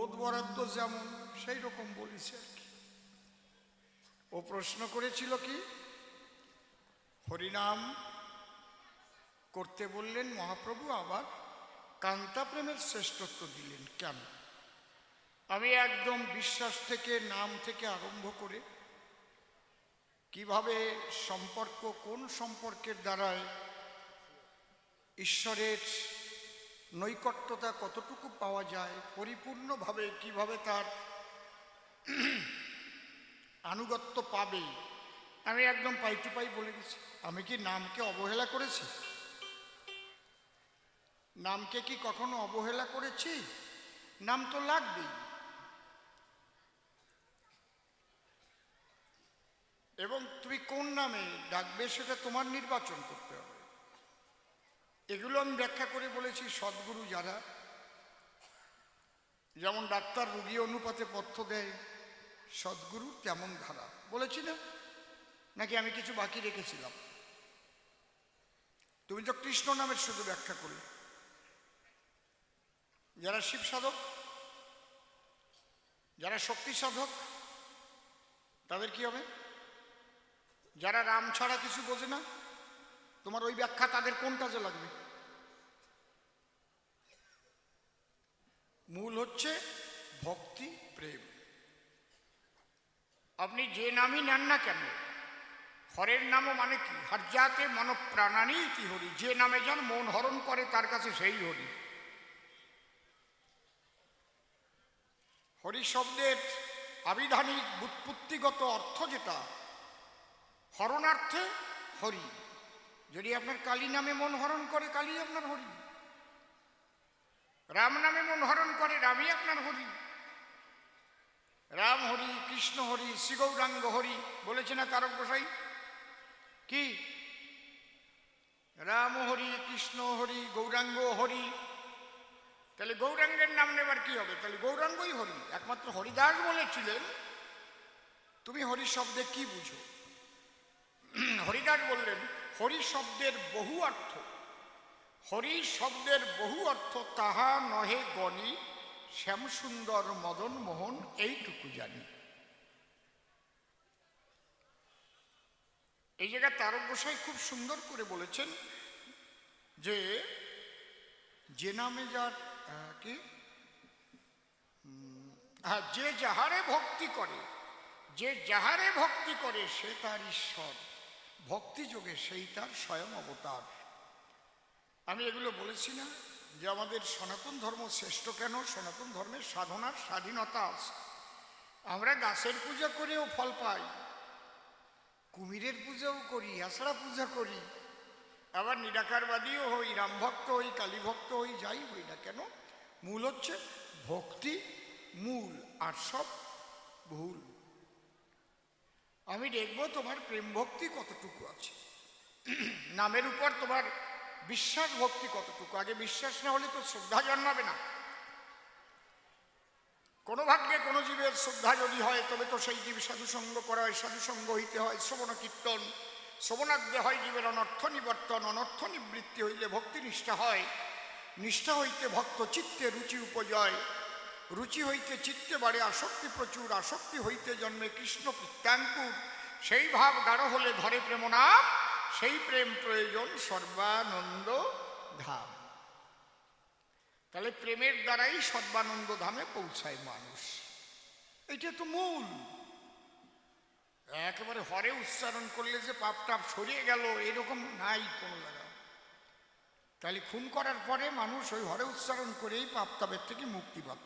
পদ বরাদ্দ যেমন সেই রকম বলেছে আর কি। ও প্রশ্ন করেছিল কি, হরিনাম করতে বললেন মহাপ্রভু, আবার কান্তা প্রেমের শ্রেষ্ঠত্ব দিলেন কেন? আমি একদম বিশ্বাস থেকে, নাম থেকে আরম্ভ করে কিভাবে সম্পর্ক, কোন সম্পর্কের দ্বারায় ঈশ্বরের নৈকট্যতা কতটুকু পাওয়া যায়, পরিপূর্ণভাবে কিভাবে তার আনুগত্য পাবে, আমি একদম পাই টু পাই বলে গেছি। আমি কি নামকে অবহেলা করেছি? নামকে কি কখনো অবহেলা করেছি? নাম তো লাগবেই। এবং তুমি কোন নামে ডাকবে সেটা তোমার নির্বাচন করতে হবে। এগুলো আমি ব্যাখ্যা করে বলেছি। সদ্গুরু যারা, যেমন ডাক্তার রোগী অনুপাতে পথ্য দেয়, সদ্গুরু তেমন ধারা, বলেছি না? নাকি আমি কিছু বাকি রেখেছিলাম? তুমি তো কৃষ্ণ নামের শুধু ব্যাখ্যা করলে। যারা শিব সাধক, যারা শক্তি সাধক, তাদের কি হবে? যারা রাম ছাড়া কিছু বোঝে না, তোমার ওই ব্যাখ্যা তাদের কোন কাজে লাগবে? মূল হচ্ছে ভক্তি, প্রেম। আপনি যে নামই নেন না কেন, হরের নামও মানে কি? হরজাতে মন প্রাণানি কি হরি, যে নামে যান মন হরণ করে তার কাছে সেই হরি। হরি শব্দের আবিধানিক ব্যুৎপত্তিগত অর্থ যেটা, হরণার্থে হরি। যদি আপনার কালী নামে মন হরণ করে, কালী আপনার হরি। রাম নামে মন হরণ করে, রামই আপনার হরি। রাম হরি, কৃষ্ণ হরি, শ্রী গৌরাঙ্গ হরি, বলেছে না তারক গোসাই? কি রাম হরি, কৃষ্ণ হরি, গৌরাঙ্গ হরি। তাহলে গৌরাঙ্গের নাম নেবার কি হবে? তাহলে গৌরাঙ্গই হরি। একমাত্র হরিদাস বলেছিলেন তুমি হরি শব্দে কি বুঝো। হরিদাস বললেন হরি শব্দের বহু অর্থ, হরি শব্দের বহু অর্থ তাহা নহে গণি, শ্যামসুন্দর মদন মোহন এইটুকু জানি। এই জায়গায় তারক গোসাই খুব সুন্দর করে বলেছেন যে, যে নামে যার কি, হ্যাঁ, যে যাহারে ভক্তি করে, যে যাহারে ভক্তি করে সে তার ঈশ্বর, ভক্তি যোগে সেই তার স্বয়ং অবতার। আমি এগুলো বলেছি না যে আমাদের সনাতন ধর্ম শ্রেষ্ঠ কেন? সনাতন ধর্মের সাধনার স্বাধীনতা আছে। আমরা গাছের পূজা করেও ফল পাই, কুমিরের পূজাও করি, আষাঢ়া পূজা করি, আবার নিরাকারবাদীও হই, রামভক্ত হই, কালীভক্ত হই, যাই হই না কেন, মূল হচ্ছে ভক্তি মূল, আর সব ভুল। আমি দেখব তোমার প্রেম ভক্তি কতটুকু আছে, নামের উপর তোমার বিশ্বাস ভক্তি কতটুকু। আগে বিশ্বাস না হলে তো শ্রদ্ধা জন্মাবে না। কোনো ভাগ্যে কোনো জীবের শ্রদ্ধা যদি হয়, তবে তো সেই জীব সাধুসঙ্গ করা হয়, সাধুসঙ্গ হইতে হয়, শ্রবণ কীর্তন, শ্রবণাগ্রে হয় জীবের অনর্থ নিবর্তন, অনর্থ নিবৃত্তি হইলে ভক্তি নিষ্ঠা হয়, নিষ্ঠা হইতে ভক্ত চিত্তে রুচি উপজয়, রুচি হইতে চিত্তে বাড়ে আসক্তি প্রচুর, আসক্তি হইতে জন্মে কৃষ্ণ পিত্তাঙ্কুর, সেই ভাব গাঢ় হলে ধরে প্রেম নাম, সেই প্রেম প্রয়োজন সর্বানন্দ ধাম। তাহলে প্রেমের দ্বারাই সর্বানন্দ ধামে পৌঁছায় মানুষ। এটা তো মূল। একেবারে হরে উচ্চারণ করলে যে পাপ টাপ সরিয়ে গেল এরকম নাই কোনো জায়গা। তাহলে খুন করার পরে মানুষ ওই হরে উচ্চারণ করেই পাপ তাপের থেকে মুক্তি পাত।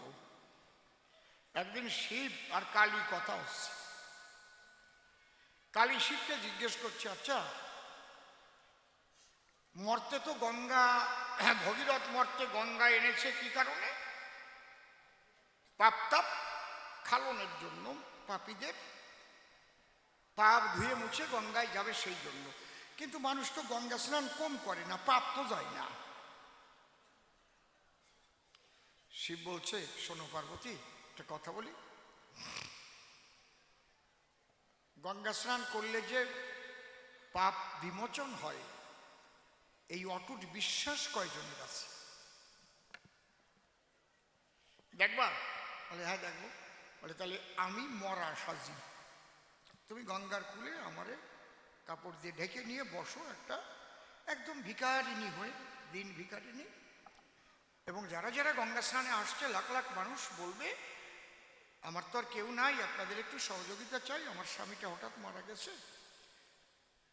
একদিন শিব আর কালী কথা হচ্ছে, কালী শিবকে জিজ্ঞেস করছে, আচ্ছা মর্তে তো গঙ্গা, ভগীরথ মর্তে গঙ্গা এনেছে কি কারণে? পাপ তাপ খালনের জন্য, পাপীদের পাপ ধুয়ে মুছে গঙ্গায় যাবে সেই জন্য। কিন্তু মানুষ তো গঙ্গা স্নান কম করে না, পাপ তো যায় না। শিব বলছে, শোনো পার্বতী, একটা কথা বলি, গঙ্গা স্নান করলে যে পাপ বিমোচন হয়, এই অটুট বিশ্বাস কয়জনের আছে? দেখবা বলে হ্যাঁ দেখবো। বলে তাহলে আমি মরা সাজি, তুমি গঙ্গার কূলে আমারে কাপড় দিয়ে ঢেকে নিয়ে বসো একটা একদম ভিখারিনী হয়ে, দিন ভিখারিনী। এবং যারা যারা গঙ্গা স্নানে আসছে লাখ লাখ মানুষ বলবে আমার তো আর কেউ নাই, আপনাদের একটু সহযোগিতা চাই, আমার স্বামীটা হঠাৎ মারা গেছে,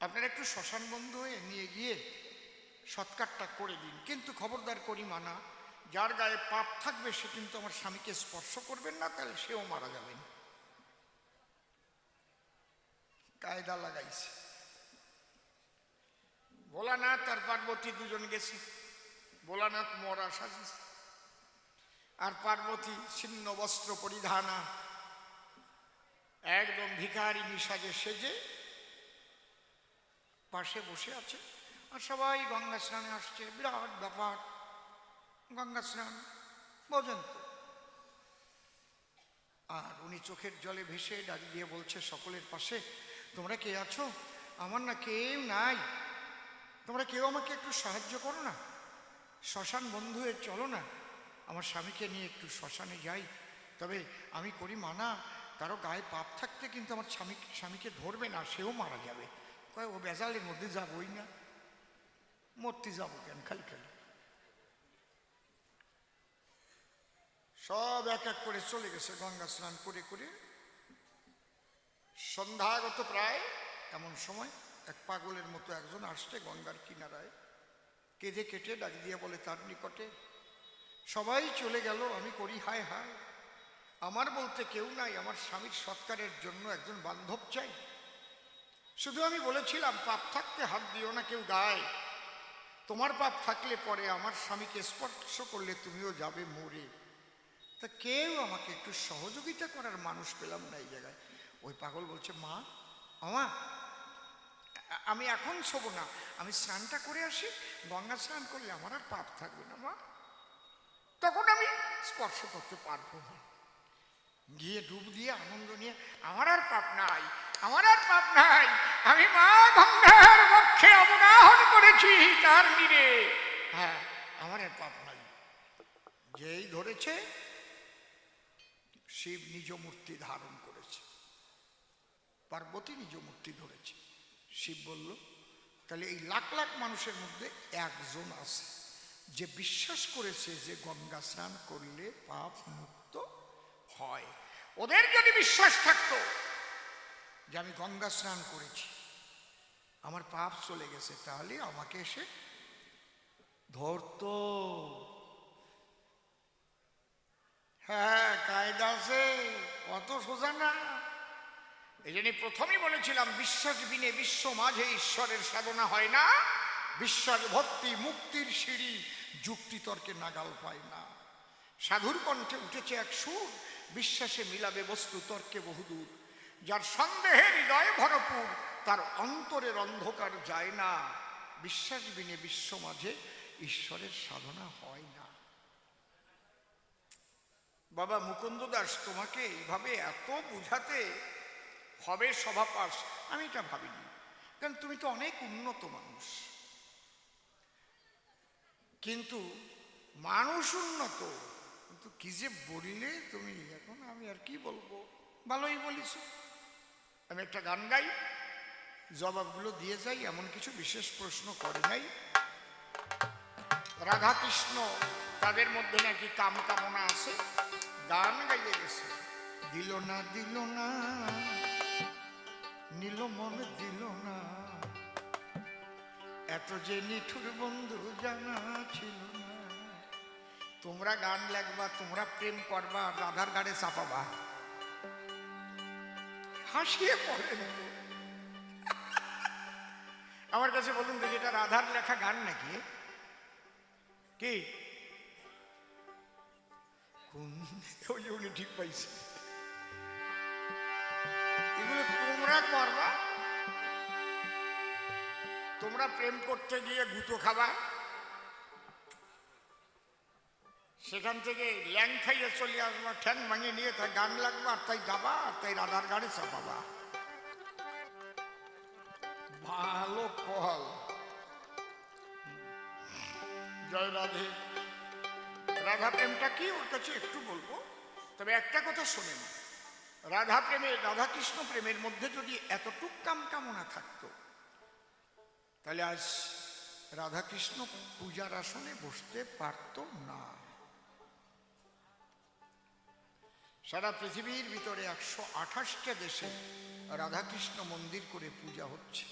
আপনারা একটু শ্মশান বন্ধু হয়ে নিয়ে গিয়ে সৎকারটা করে দিন। কিন্তু খবরদার করি মানা, যার গায়ে পাপ থাকবে সে কিন্তু আমার স্বামীকে স্পর্শ করবেন না, তাহলে সেও মারা যাবেন। কায়দা লাগাইছে। ভোলানাথ আর পার্বতী দুজন গেছে। ভোলানাথ মরা সাজিছে আর পার্বতী ছিন্ন বস্ত্র পরিধানা একদম ভিখারিনী সাজে সেজে পাশে বসে আছে। আর সবাই গঙ্গা স্নানে আসছে, বিরাট ব্যাপার গঙ্গা স্নান, বোঝেন তো। আর উনি চোখের জলে ভেসে ডাক দিয়ে বলছে সকলের পাশে, তোমরা কে আছো? আমার না কেউ নাই, তোমরা কেউ আমাকে একটু সাহায্য করো না, শ্মশান বন্ধু হয়ে চলো না, আমার স্বামীকে নিয়ে একটু শ্মশানে যাই। তবে আমি করি মানা, কারো গায়ে পাপ থাকতে কিন্তু আমার স্বামীকে ধরবে না, সেও মারা যাবে। কয় ও বেজালের মধ্যে যাবই না, মূর্তি যাবো কেন খালি খালি। সব এক এক করে চলে গেছে গঙ্গা স্নান করে করে। সন্ধ্যাগত প্রায় এমন সময় এক পাগলের মতো একজন আসছে গঙ্গার কিনারায়, কেঁদে কেটে ডাক দিয়ে বলে তার নিকটে, সবাই চলে গেল, আমি করি হায় হায়, আমার বলতে কেউ নাই, আমার স্বামীর সৎকারের জন্য একজন বান্ধব চাই। শুধু আমি বলেছিলাম পাপ থাকতে হাত দিও না কেউ গায়ে, তোমার পাপ থাকলে পরে আমার স্বামীকে স্পর্শ করলে তুমিও যাবে মরে। তা কেউ আমাকে একটু সহযোগিতা করার মানুষ পেলাম না এই জায়গায়। ওই পাগল বলছে, মা আমা আমি এখন শোবো না, আমি স্নানটা করে আসি, গঙ্গা স্নান করলে আমার আর পাপ থাকবে না মা, তখন আমি স্পর্শ করতে পারবো না। গিয়ে ডুব দিয়ে আনন্দ নিয়ে, আমার আর পাপ নাই, আমার আর পাপ নাই, আমি মা গঙ্গার বক্ষে অবগাহন করেছি তার নীরে, হ্যাঁ আমার আর পাপ নাই। যেই ধরেছে শিব নিজ মূর্তি ধারণ করেছে, পার্বতী নিজ মূর্তি ধরেছে। শিব বলল, তাহলে এই লাখ লাখ মানুষের মধ্যে একজন আছে যে বিশ্বাস করেছে যে গঙ্গা স্নান করলে পাপ মুক্ত হয়। ওদের যদি বিশ্বাস থাকতো যে আমি গঙ্গা স্নান করেছি, আমার পাপ চলে গেছে, তাহলে আমাকে এসে ধরতো। হ্যাঁ কায়দা আছে, অত সোজা না। এই জন্য প্রথমেই বলেছিলাম বিশ্বাস বিনে বিশ্ব মাঝে ঈশ্বরের সাধনা হয় না, বিশ্বাস ভক্তি মুক্তির সিঁড়ি যুক্তি তর্কে নাগাল পায় না। সাধুর কণ্ঠে উঠেছে এক সুর, বিশ্বাসে মিলাবে বস্তু তর্কে বহুদূর, যার সন্দেহে হৃদয়ে ভরপুর তার অন্তরের অন্ধকার যায় না, বিশ্বাস বিনে বিশ্ব মাঝে ঈশ্বরের সাধনা হয় না। বাবা মুকুন্দ দাস তোমাকে এইভাবে এত বুঝাতে হবে সভাপাস, আমি এটা ভাবিনি, কারণ তুমি তো অনেক উন্নত মানুষ। কিন্তু মানুষ উন্নত, কিন্তু কি যে বললে তুমি এখন, আমি আর কি বলবো, ভালোই বলিস। আমি একটা গান গাই, জবাবগুলো দিয়ে যাই, এমন কিছু বিশেষ প্রশ্ন করে নাই। রাধা কৃষ্ণ তাদের মধ্যে নাকি কাম কামনা আছে, গান গাইয়ে গেছে। দিল না নীল মন দিল না, এত যে নিঠুর বন্ধু জানা ছিল না। তোমরা গান লাগবা, তোমরা প্রেম করবা, রাধার গাড়ে চাপাবা, হাসিয়ে পড়েন। আমার কাছে বলুন দেখি, এটা রাধার লেখা গান নাকি? কি উনি ঠিক পাইছে? এগুলো তোমরা করবা, তোমরা প্রেম করতে গিয়ে গুঁতো খাবা, সেখান থেকে ল্যাং খাইয়ে চলে আসবা, ঠ্যাং ভাঙিয়ে নিয়ে তাই গান লাগবা, আর তাই গাবা, আর তাই রাধার গাড়ি চাপাবা। ভালো কল। জয় রাধে। রাধা প্রেমটা কি ওর কাছে একটু বলবো। তবে একটা কথা শোনেন, রাধাকৃষ্ণ প্রেমের মধ্যে যদি এতটুক কামনা থাকতো, তাহলে আজ রাধাকৃষ্ণ পূজার আসনে বসতে পারত না। সারা পৃথিবীর ভিতরে 128টা দেশে রাধাকৃষ্ণ মন্দির করে পূজা হচ্ছে।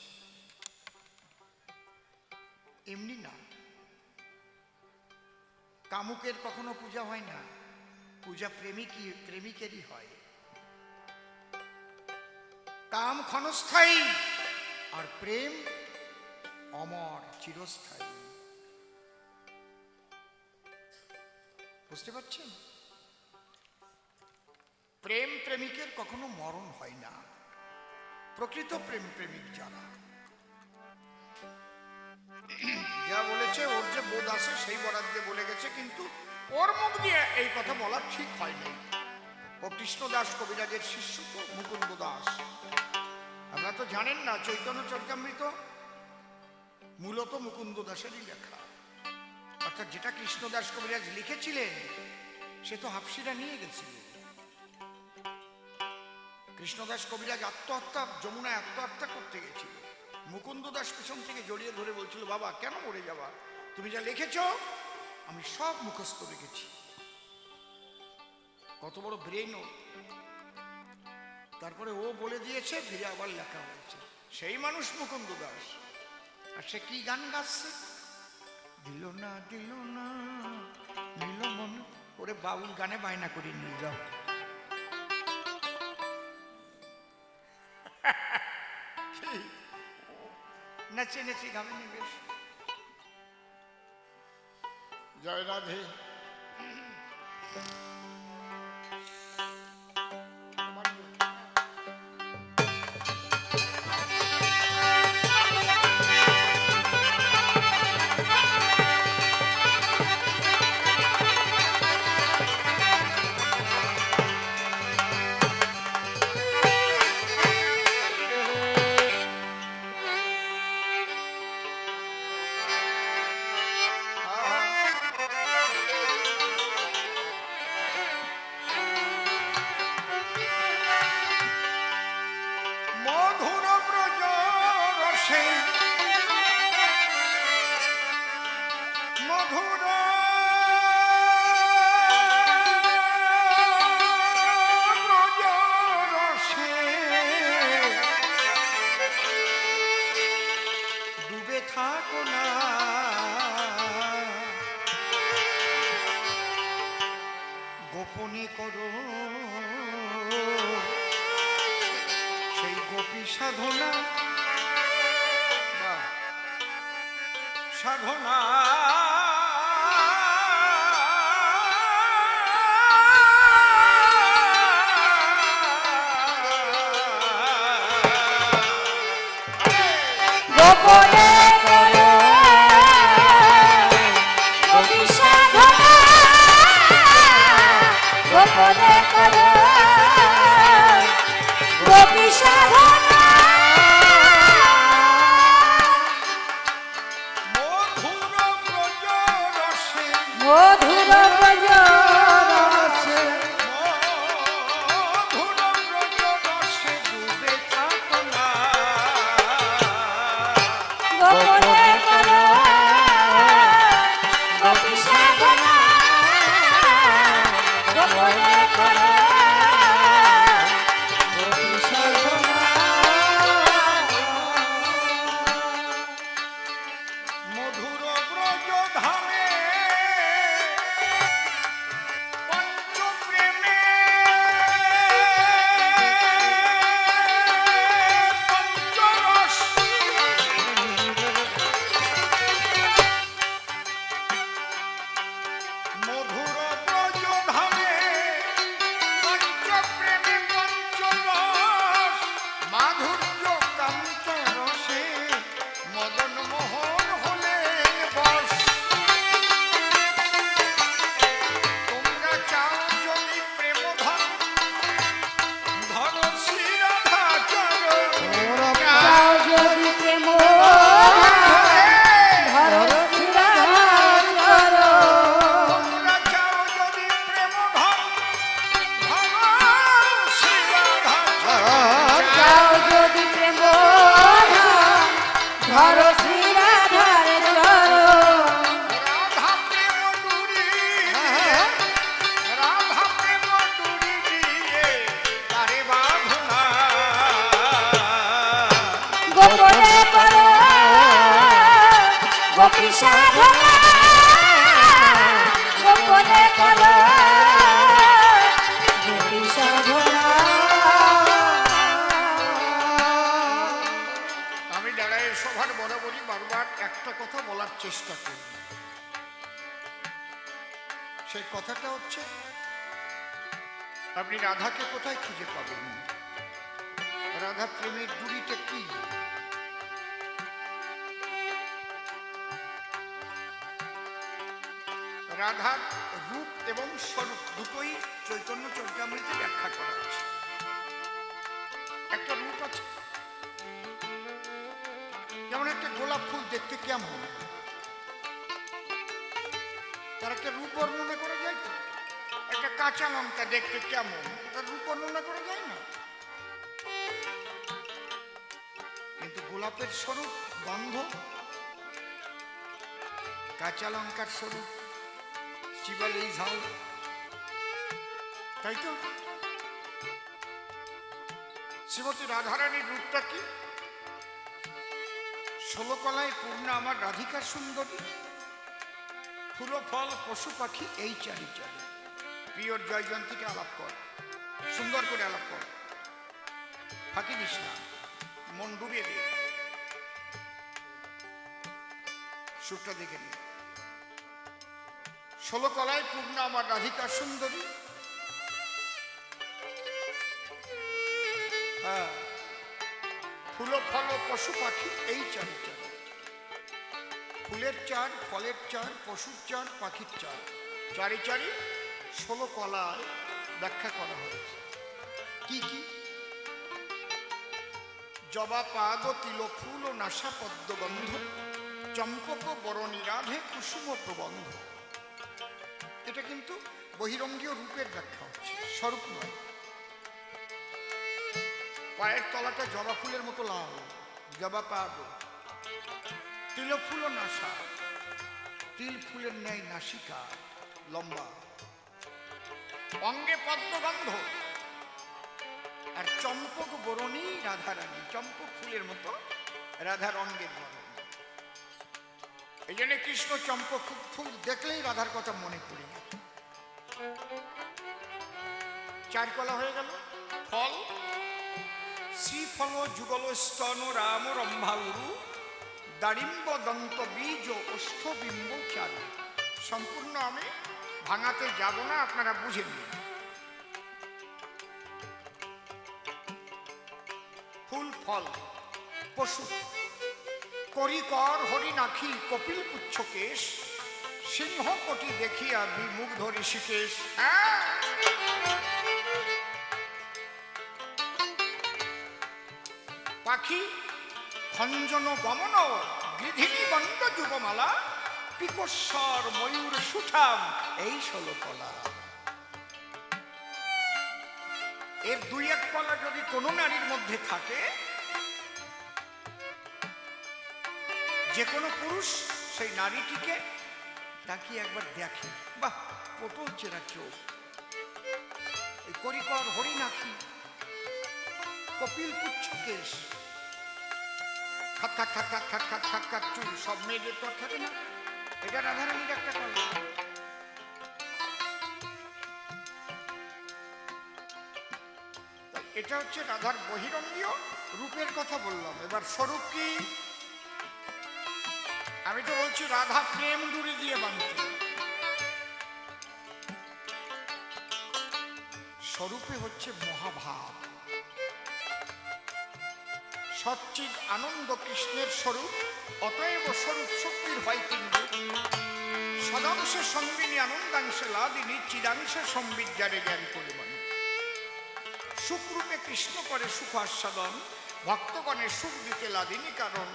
এমনি না, কামুকের কখনো পূজা হয় না, পূজা প্রেমিকেরই হয়। কাম ক্ষণস্থায়ী আর প্রেম অমর, চিরস্থায়ী। বুঝতে পারছেন? প্রেম প্রেমিকের কখনো মরণ হয় না। প্রকৃত প্রেম প্রেমিক যারা, যা বলেছে ওর যে বোধ আছে সেই বরাদ্দে বলে গেছে, কিন্তু ওর মুখ দিয়ে এই কথা বলা ঠিক হয়নি। ও কৃষ্ণদাস কবিরাজের শিষ্য তো, মুকুন্দ দাস। আপনারা তো জানেন না, চৈতন্য চরিতামৃত মূলত মুকুন্দ দাসেরই লেখা। অর্থাৎ যেটা কৃষ্ণদাস কবিরাজ লিখেছিলেন সে তো হাফসিরা নিয়ে গেছিল। কৃষ্ণদাস কবিরাজ যমুনায় আত্মহত্যা করতে গেছিল। মুকুন্দ দাস পেছন থেকে জড়িয়ে ধরে বলছিল, বাবা কেন মরে যাবা, তুমি যা লিখেছ আমি সব মুখস্থ রেখেছি। কত বড় ব্রেন ও! তারপরে ও বলে দিয়েছে, ফিরে আবার লেখা হয়েছে। সেই মানুষ মুকুন্দ দাস। আর সে কি গান গাচ্ছে, দিল না দিল না নিল মন করে, বাউল গানে বায়না করে নিয়ে যাও। নেচে নেচে গাবে নি বেশ। জয় রাধে। গোপনে করো সেই গোপী সাধনা, সাধনা গোপনে করো গোপী সাধনা, গোপনে করো গোপী সাধনা। মধুর ব্রজ রসে, গোপনে করো গোপী সাধনা, গোপনে করো গোপী সাধনা। দাও যদি প্রেম ধরো শ্রী রাধার চরণ রাধা প্রেম ডুরি দিয়ে, রাধা প্রেম ডুরি দিয়ে তারে বাঁধনা। গোপনে করো গোপী সাধনা গোপনে করো গোপী সাধনা আমি দাঁড়ায় সভার বরাবরই বারবার একটা কথা বলার চেষ্টা করি। সেই কথাটা হচ্ছে, আপনি রাধাকে কোথায় খুঁজে পাবেন? রাধা প্রেমের ডুরিটা কি? রাধার রূপ এবং স্বরূপ দুটোই চৈতন্য চরিতামৃতে ব্যাখ্যা করা হয়েছে। একটা রূপ আছে, যেমন একটা গোলাপ ফুল দেখতে কেমন, তার একটা রূপ বর্ণনা করা যায় তো। একটা কাঁচা লঙ্কা দেখতে কেমন, তার রূপ বর্ণনা করা যায় না। কিন্তু গোলাপের স্বরূপ গন্ধ, কাঁচা লঙ্কার স্বরূপ চিবালেই ঝাল, তাই তো? শ্রীমতী রাধারানীর রূপটা কি? 16 কলায় পূর্ণ আমার রাধিকা সুন্দরী, ফুল ফল পশু পাখি এই চারি চারি। প্রিয়র জয়জয়ন্তীকে আলাপ কর, সুন্দর করে আলাপ কর, ফাঁকি দিস না, মন ডুবিয়ে দে, সুরটা দেখে নে। 16 কলায় পূর্ণ আমার রাধিকা সুন্দরী, হ্যাঁ, ফুল ফল পশু পাখি এই চারি চারি। ফুলের চার, ফলের চার, পশুর চার, পাখির চার, চারি চারি 16 কলায় ব্যাখ্যা করা হয়েছে। কি কি? জবা পাদ তিল ফুল ও নাসা পদ্মগন্ধ, চম্পক বরণী রাধে কুসুম প্রবন্ধ। এটা কিন্তু বহিরঙ্গীয় রূপের ব্যাখ্যা হচ্ছে, স্বরূপ নয়। পায়ের তলাটা জবা ফুলের মতো লাল, জবা পাদ, তিল ফুল ও নাসা, তিল ফুলের ন্যায় নাসিকা লম্বা, অঙ্গে পদ্মগন্ধ, আর চম্পক বরণী রাধারানী, চম্পক ফুলের মতো রাধার অঙ্গের বরণ। এই জন্য কৃষ্ণ চম্পক ফুল দেখলেই রাধার কথা মনে পড়ে যায়। 4 কলা হয়ে গেল। ফল শ্রীফল যুগল স্তন রাম রম্ভা উরু, দাড়িম্ব দন্ত বীজ ওষ্ঠবিম্ব চারু। সম্পূর্ণ আমি ভাঙাতে যাব না, আপনারা বুঝে নিন। ফুল ফল পশু, করিকর হরিণাক্ষী কপিল পুচ্ছ কেশ, সিংহ কোটি দেখিয়া বিমুগ্ধ ঋষিকেশ। পাখি খঞ্জন গমন গৃধিনী বন্দ যুবমালা, পিকস্বর ময়ূর সুঠাম এই 16 কলা। এর 2-1 কলা যদি কোনো নারীর মধ্যে থাকে, যে কোনো পুরুষ সেই নারীটিকে তাকিয়ে একবার দেখে, বাহ পটল চেরা চোখ, এই করিকর হরিণাক্ষী কপিল পুচ্ছ কেশ, খাত খাত খাত খাত খাত খাত খাত খাত চুল, সব মেয়েদের তো থাকে না। এটা রাধারানীর একটা কলা। এটা হচ্ছে রাধার বহিরঙ্গীয় রূপের কথা বললাম। এবার স্বরূপ কি? আমি তো বলছি রাধা প্রেম ডুরি দিয়ে বাঁধত। স্বরূপে হচ্ছে মহাভাব, সচ্চিদ আনন্দ কৃষ্ণের স্বরূপ। অতএব স্বরূপ শক্তির হয় 3 রূপ, সদাংশে সঙ্গিনী আনন্দাংশে লাদিনী, চিদাংশে সম্বিজ্ঞারে জ্ঞান পরিমাণ। সুখরূপে কৃষ্ণ করে সুখ আস্বাদন, ভক্তগণের সুখ দিতে লাদিনী কারণ।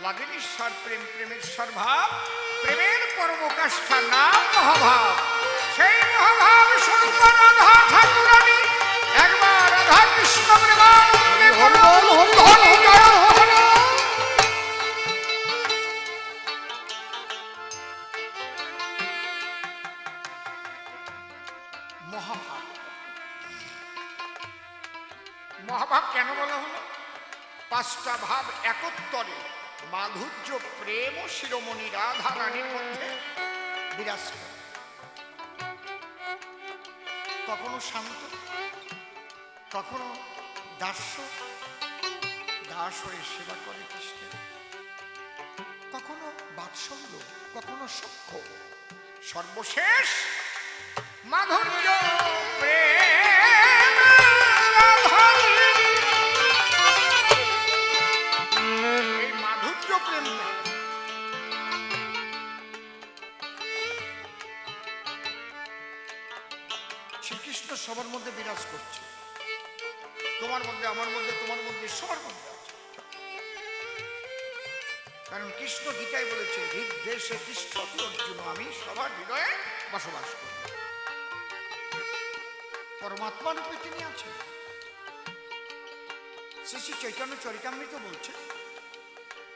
লাদিনীর সার প্রেম, প্রেমের সার ভাব, প্রেমের পরমকাষ্ঠা নাম মহাভাব। সেই মহাভাব স্বরূপ রাধা ঠাকুরানী, একবার রাধা কৃষ্ণ প্রেমানন্দে বলো মহাভাব কেন বলা হলো? পাঁচটা ভাব একত্তরে মাধুর্য প্রেম ও শিরোমণি রাধা রানীর মধ্যে বিরাজ করে। কখনো শান্ত, কখনো দাস্য, দাস হয়ে সেবা করে কৃষ্ণের, কখনো বাৎসল্য, কখনো সখ্য, সর্বশেষ মাধুর্য প্রেম রাধার। এই মাধুর্য প্রেমটা শ্রীকৃষ্ণ সবার মধ্যে বিরাজ করছে, তোমার মধ্যে, আমার মধ্যে, তোমার মধ্যে, সবার মধ্যে আছে। কারণ কৃষ্ণ গীতায় বলেছে, হৃদ্দেশে তিষ্ঠতি অর্জুন, আমি সবার হৃদয়ে বসবাস করি। পরমাত্মা রূপে তিনি আছেন। শ্রী শ্রী চৈতন্য চরিতামৃত বলছে,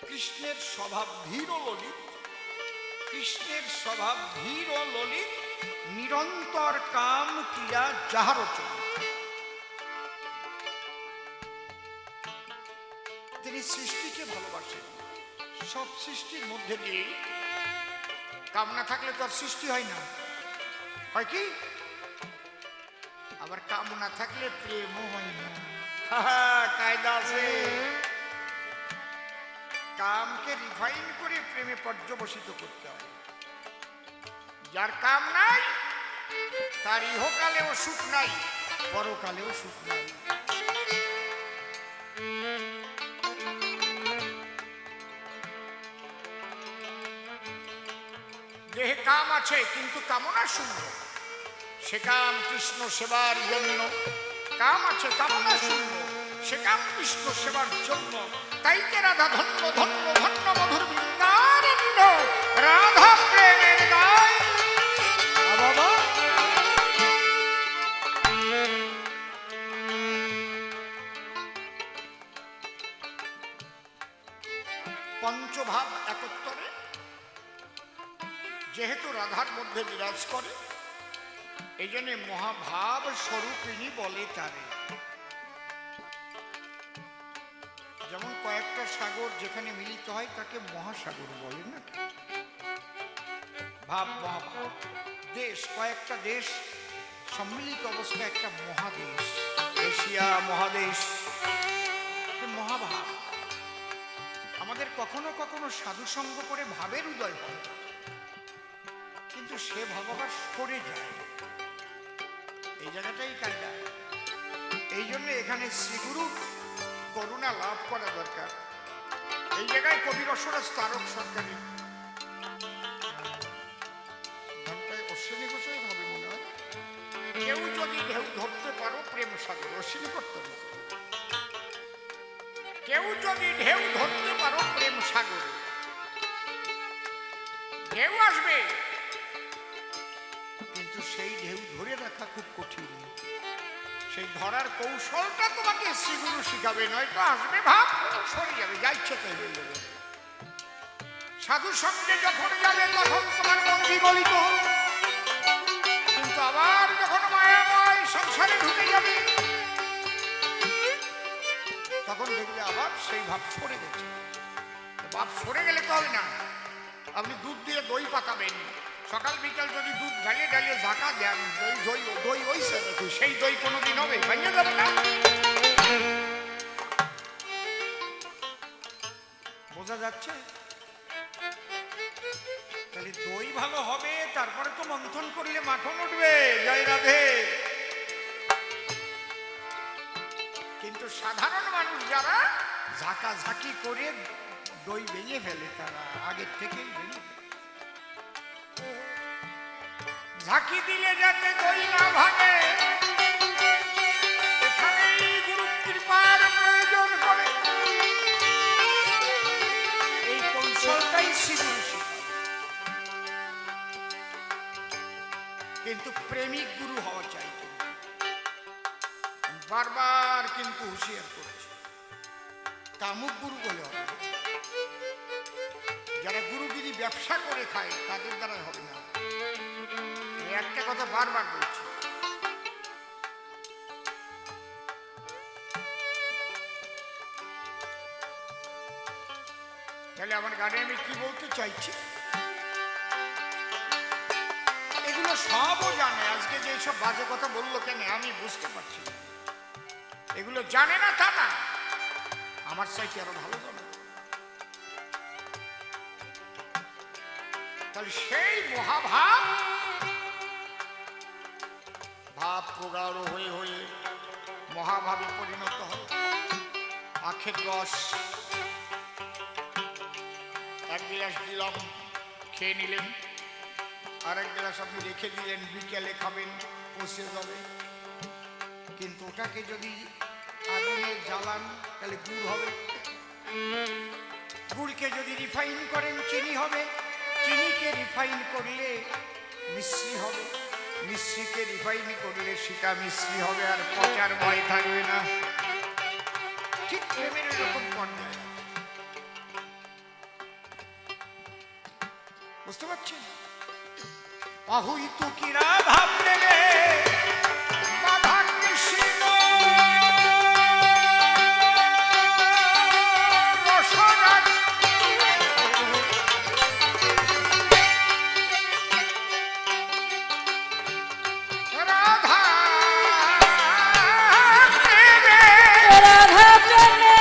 কৃষ্ণের স্বভাব ধীর ও ললিত, কৃষ্ণের স্বভাব ধীর ও ললিত, নিরন্তর কাম ক্রিয়া যাহার চলে। তিনি সৃষ্টিকে ভালোবাসেন। সব সৃষ্টির মধ্যে দিয়ে কাম না থাকলে তো আর সৃষ্টি হয় না, হয় কি? আবার কাম না থাকলে প্রেমও হয় না। কায়দা আছে। কামকে রিফাইন করে প্রেমে পর্যবসিত করতে হয়। যার কাম নাই তার ইহকালেও সুখ নাই, পরকালেও সুখ নাই। দেহে কাম আছে কিন্তু কামনা শূন্য, সে কাম কৃষ্ণ সেবার জন্য। কাম আছে, কামনা শূন্য, সে কাম কৃষ্ণ সেবার জন্য। তাই কে রাধা ধন্য ধন্য ধন্য মধুর বৃন্দারণ্য, রাধা প্রেমের গায়। বাবা পঞ্চভাব একত্তরে যেহেতু রাধার মধ্যে বিরাজ করে, এই জন্য মহাভাব স্বরূপিণী বলে তারে। যেমন কয়েকটা সাগর যেখানে মিলিত হয় তাকে মহাসাগর বলে না? ভাব, মহাভাব। দেশ, কয়েকটা দেশ সম্মিলিত অবস্থায় একটা মহাদেশ, এশিয়া মহাদেশ, মহাভাব। আমাদের কখনো কখনো সাধু সঙ্গ করে ভাবের উদয় হয়, কিন্তু সে ভাব আবার সরে যায়। এই জায়গাটাই কায়দা। এই জন্য এখানে শ্রীগুরু করুণা লাভ করা দরকার। এই জায়গায় কবি রসরাজ তারক সরকারি ঘন্টায় অশ্বিনী গোছাই হবে মনে হয়। কেউ যদি ঢেউ ধরতে পারো প্রেম সাগর, অশ্বিনী করতে হবে। কেউ যদি ঢেউ ধরতে পারো প্রেম সাগরে, ঢেউ আসবে, কিন্তু সেই ঢেউ ধরে রাখা খুব কঠিন। সেই ধরার কৌশলটা তোমাকে শ্রীগুরু শিখাবে, নয়তো আসবে ভাব, সরে যাবে, যা ইচ্ছে তাই হয়ে যাবে। সাধু সঙ্গে যখন যাবে তখন তোমার মন বিগলিত হবে, কিন্তু আবার যখন মায়াময় সংসারে ঢুকে যাবে তখন দেখবে আবার সেই ভাব সরে গেছে। ভাব সরে গেলে তো হবে না। আপনি দুধ দিয়ে দই পাকাবেন, সকাল বিকাল যদি দুধ ঢালিয়ে ঢালিয়ে ঝাঁকা দেন, দই ওই সেই দই কোনোদিন হবে? ভেঙে যাবে না। বোঝা যাচ্ছে? তাহলে দই ভালো হবে, তারপরে তো মন্থন করলে মাখন উঠবে। জয় রাধে। কিন্তু সাধারণ মানুষ যারা ঝাঁকাঝাঁকি করে দই ভেঙে ফেলে, তারা আগের থেকেই ভেঙে ফেলে। ঝাঁকি দিলে যাতে দই না ভাঙে, এখানেই গুরু কৃপার প্রয়োজন করে। এই কৌশলটাই শ্রীগুরু শিখায়। কিন্তু প্রেমিক গুরু হওয়া চাই। বারবার কিন্তু হুঁশিয়ার করছে, কামুক গুরু বলে হবে। যারা গুরুগিরি ব্যবসা করে খায় তাদের দ্বারা হবে না। একটা কথা বারবার বলছি, তাহলে আমার গানে আমি কি বলতে চাইছি, এগুলো সবও জানে। আজকে যে সব বাজে কথা বললো কেন আমি বুঝতে পারছি না। এগুলো জানে না তা না, আমার চাইতে আরো ভালো জানে। তাহলে সেই মহাভাব ভাব প্রগাঢ় হয়ে হয়ে মহাভাবে পরিণত হয়। আখের রস এক গ্লাস দিলাম, খেয়ে নিলেন, আর এক গ্লাস আপনি রেখে দিলেন, বিকেলে খাবেন, পচে যাবে। কিন্তু ওটাকে যদি আগুনে জ্বালান তাহলে গুড় হবে। গুড়কে যদি রিফাইন করেন চিনি হবে। চিনিকে রিফাইন করলে মিশ্রি হবে। মিশ্রিকে রিফাইন করলে সেটা মিশ্রি হবে, আর পচার ভয় থাকবে না। ঠিক প্রেমের এরকম পর্যায়ে বুঝতে পারছেন? অহৈত কিরা ভাব নেবে বাধা কৃষ্ণ রসরাজ রাধা প্রেমে রাধা প্রেমে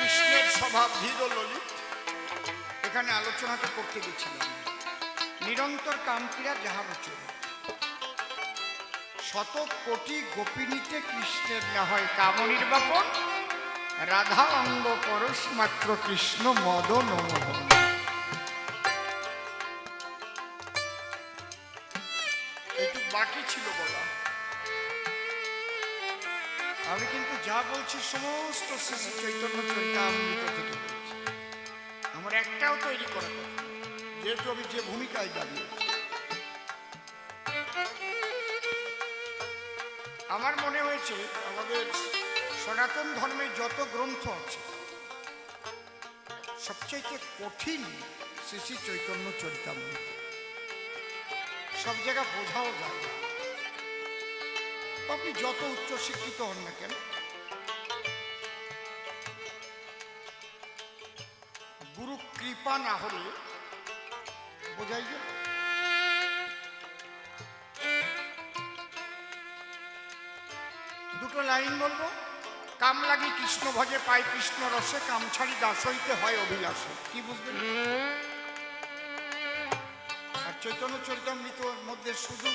কৃষ্ণের স্বভাব ধীর ও ললিত। এখানে আলোচনাটা করতে গেছিলাম। নিরন্তর কামক্রিয়া যাহার চরিত, শত কোটি গোপিনীতে কৃষ্ণের না হয় কামনির বাপন, রাধা অঙ্গ পরশ মাত্র কৃষ্ণ মদন মোহন। একটু বাকি ছিল বলা। আমি কিন্তু যা বলছি সমস্ত শ্রী শ্রী চৈতন্য চরিতামৃত থেকে বলছি। আমার একটাও তৈরি করা কথা না, যেহেতু আমি যে ভূমিকায় দাঁড়িয়েছি। আমার মনে হয়েছে আমাদের সনাতন ধর্মের যত গ্রন্থ আছে সবচাইতে কঠিন শ্রী শ্রী চৈতন্য চরিতামৃত। সব জায়গা বোঝাও যায় না। আপনি যত উচ্চ শিক্ষিত হন না কেন, গুরু কৃপা না হলে বোঝাই গেল। দুটো লাইন বলবো। কাম লাগি কৃষ্ণ ভজে পাই কৃষ্ণ রসে, কাম ছাড়ি দাস হইতে হয় অভিলাষে। কি বুঝবেন? আর চৈতন্য চরিতামৃতর মধ্যে শুধু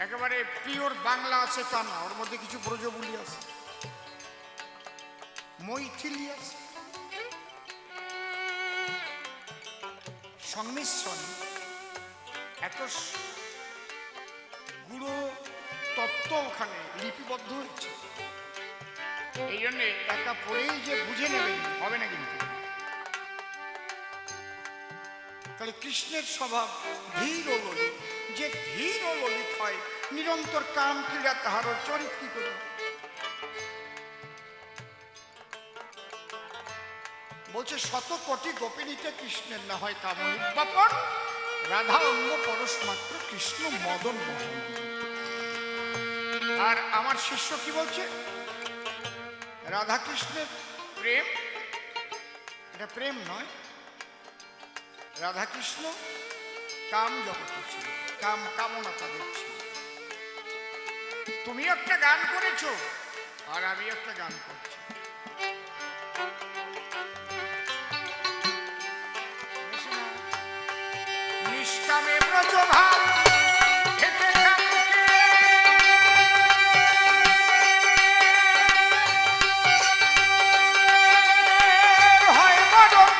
একেবারে পিওর বাংলা আছে তা না, ওর মধ্যে কিছু ব্রজবুলি আছে, মৈথিলি আছে, সংমিশ্রণ। এত গুরু তত্ত্ব ওখানে লিপিবদ্ধ হয়েছে। এই জন্যে একা পড়েই যে বুঝে নেবেন হবে না কিন্তু। তাহলে কৃষ্ণের স্বভাব ধীর ও ললিত। যে ধীর ও ললিত হয়, নিরন্তর কাম ক্রীড়া তাহার চরিত কি করে? বলছে শত কোটি গোপিনীতে কৃষ্ণের না হয় কামনির বাপন, রাধা অঙ্গ পরশ মাত্র কৃষ্ণ মদন মোহন। আর আমার শিষ্য কি বলছে? রাধা কৃষ্ণের প্রেম, এটা প্রেম নয়। রাধা কৃষ্ণ কাম জগতে ছিল, কাম কামনা তাদের ছিল। তুমি একটা গান করেছো আর আমি একটা গান করছি। নিষ্কামে ব্রজভাব হেতে কামকে, হয় মদন।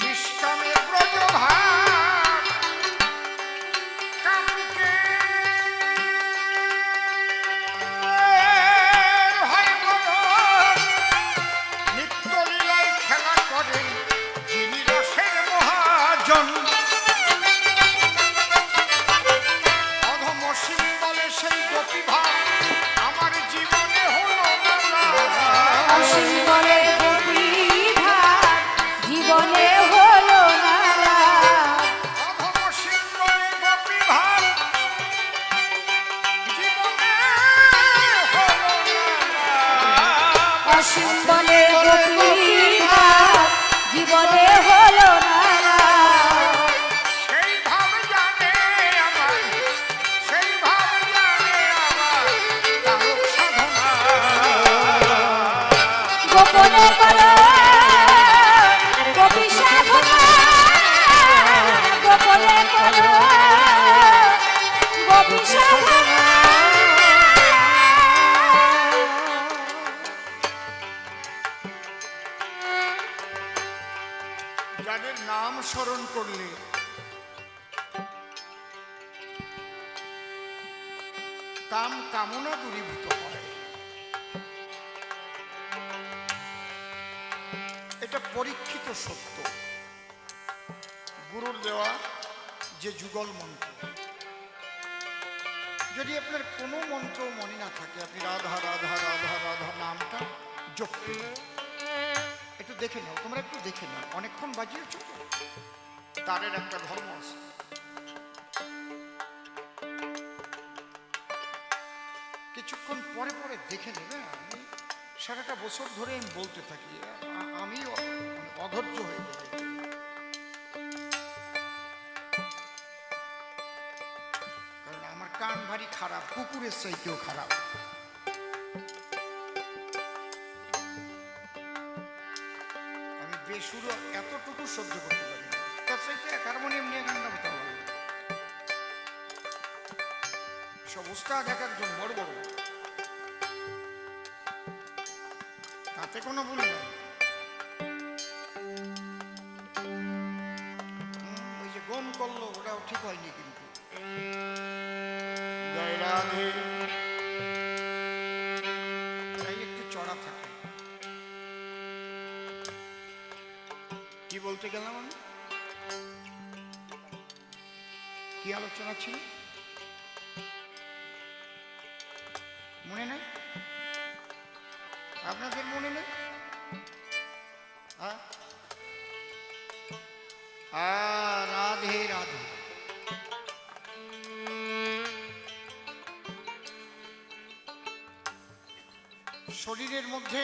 নিষ্কামে ব্রজভাব কামকে, হয় মদন। নিত্য লীলায় খেলা করেন যিনি রসের মহাজন। অধম সিম্বলে সেই গোপীভাব আমার জীবনে হলো না। অসীম বলে গোপীভাব জীবনে হলো না। অধম সিম্বলে গোপীভাব জীবনে হলো না। অসীম বলে গোপীভাব জীবনে হলো না। সেই ভাব জানে আমার, সেই ভাব জানে আমার তারক সাধনা। গোপনে করো গোপী সাধনা, গোপনে করো গোপী সাধনা। যাদের নাম স্মরণ করলে কাম কামনা দূরীভূত হয়, এটা পরীক্ষিত সত্য। গুরুর দেওয়া যে যুগল মন্ত্র, যদি আপনার কোনো মন্ত্র মনে না থাকে, আপনি রাধা রাধা রাধা রাধা নামটা জপবেন। একটু দেখে নাও, তোমরা একটু দেখে নাও, অনেকক্ষণ বাজিয়েছ তো, তারের একটা ধর্ম আছে। কিছুক্ষণ পরে পরে দেখে নেবে। আমি সারাটা বছর ধরে আমি বলতে থাকি, আমি অধৈর্য হয়ে যাই। কারণ আমার কান আমি ভারী খারাপ, কুকুরের চাইতেও খারাপ। আমি বেসুরো এতটুকু সহ্য করতে পারি না, তার চাইতে হারমোনিয়াম নিয়ে গান গাবো তাও ভালো। সব উস্তাদ এক একজন বড় বড়, তাতে কোনো ভুল নেই। ওই যে গম করলো ওটাও ঠিক হয়নি কিন্তু। জয় রাধে, তাই একটু চড়া থাকে। কি বলতে গেলাম আমি, কি আলোচনা ছিল মনে নাই? আপনাদের মনে নেই? রাধে রাধে। শরীরের মধ্যে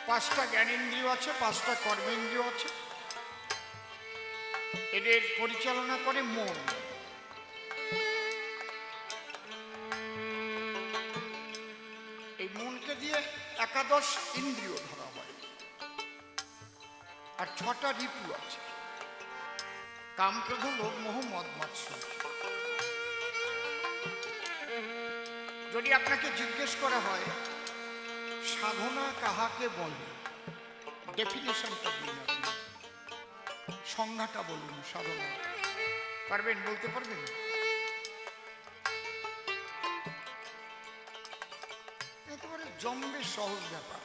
5টা জ্ঞানেন্দ্রিয় আছে, 5টা কর্মেন্দ্রিয় আছে। এদের পরিচালনা করে মন। এই মনকে দিয়ে 11 ইন্দ্রিয় ধরা হয়, আর 6টা রিপু আছে, কাম, ক্রোধ, লোভ, মোহ, মদ, মাৎসর্য। যদি আপনাকে জিজ্ঞেস করা হয় সাধনা কাহাকে বলে, ডেফিনেশনটা দিন, আপনি সংজ্ঞাটা বলুন। সাধনা পারবেন, বলতে পারবেন? একেবারে জম্বে সহজ ব্যাপার।